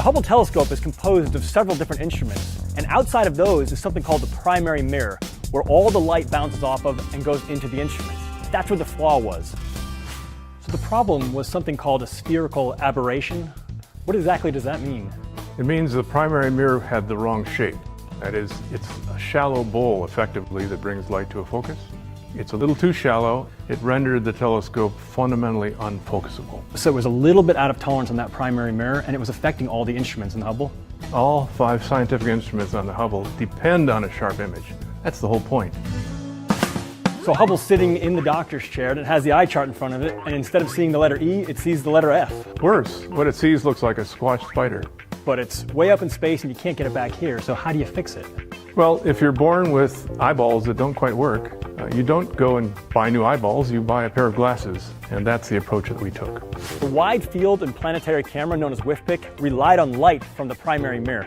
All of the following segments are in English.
The Hubble telescope is composed of several different instruments, and outside of those is something called the primary mirror, where all the light bounces off of and goes into the instrument. That's where the flaw was. So the problem was something called a spherical aberration. What exactly does that mean? It means the primary mirror had the wrong shape. That is, it's a shallow bowl, effectively, that brings light to a focus. It's a little too shallow. It rendered the telescope fundamentally unfocusable. So it was a little bit out of tolerance on that primary mirror, and it was affecting all the instruments in the Hubble? All 5 scientific instruments on the Hubble depend on a sharp image. That's the whole point. So Hubble's sitting in the doctor's chair, and it has the eye chart in front of it, and instead of seeing the letter E, it sees the letter F. Worse, what it sees looks like a squashed spider. But it's way up in space and you can't get it back here, so how do you fix it? Well, if you're born with eyeballs that don't quite work, you don't go and buy new eyeballs, you buy a pair of glasses, and that's the approach that we took. The wide field and planetary camera, known as WIFPIC, relied on light from the primary mirror.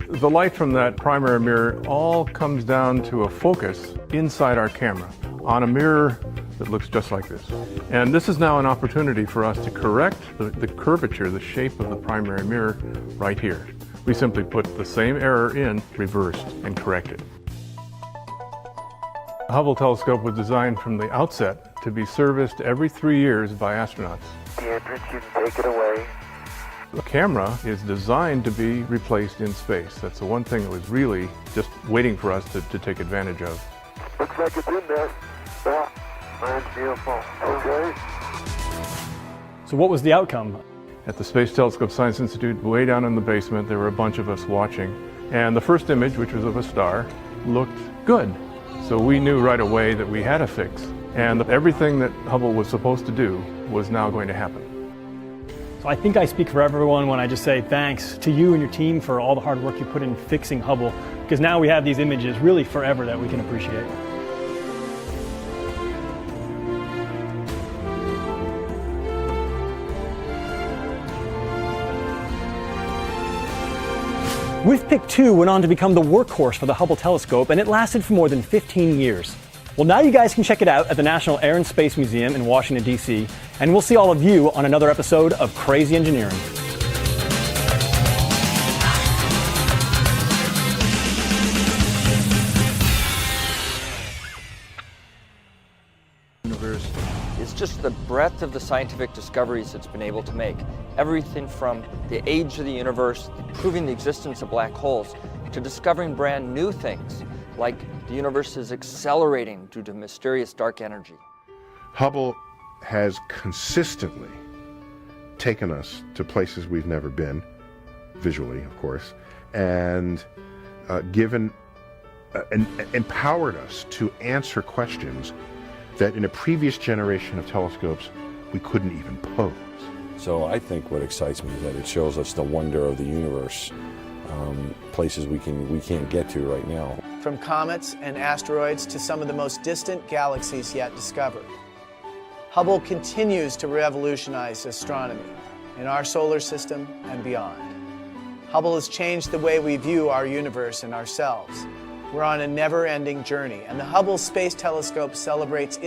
The light from that primary mirror all comes down to a focus inside our camera on a mirror that looks just like this. And this is now an opportunity for us to correct the curvature, the shape of the primary mirror right here. We simply put the same error in, reversed, and corrected. The Hubble telescope was designed from the outset to be serviced every 3 years by astronauts. Andrew, you can take it away. The camera is designed to be replaced in space. That's the one thing that was really just waiting for us to take advantage of. Looks like it's in there. Yeah, that's beautiful. Okay. So what was the outcome? At the Space Telescope Science Institute, way down in the basement, there were a bunch of us watching. And the first image, which was of a star, looked good. So we knew right away that we had a fix. And everything that Hubble was supposed to do was now going to happen. So I think I speak for everyone when I just say thanks to you and your team for all the hard work you put in fixing Hubble, because now we have these images really forever that we can appreciate. WIFPIC 2 went on to become the workhorse for the Hubble telescope, and it lasted for more than 15 years. Well, now you guys can check it out at the National Air and Space Museum in Washington, D.C., and we'll see all of you on another episode of Crazy Engineering. It's just the breadth of the scientific discoveries it's been able to make. Everything from the age of the universe, proving the existence of black holes, to discovering brand new things, like the universe is accelerating due to mysterious dark energy. Hubble has consistently taken us to places we've never been, visually, of course, and empowered us to answer questions that in a previous generation of telescopes we couldn't even pose. So I think what excites me is that it shows us the wonder of the universe, places we can't get to right now. From comets and asteroids to some of the most distant galaxies yet discovered. Hubble continues to revolutionize astronomy in our solar system and beyond. Hubble has changed the way we view our universe and ourselves. We're on a never-ending journey, and the Hubble Space Telescope celebrates its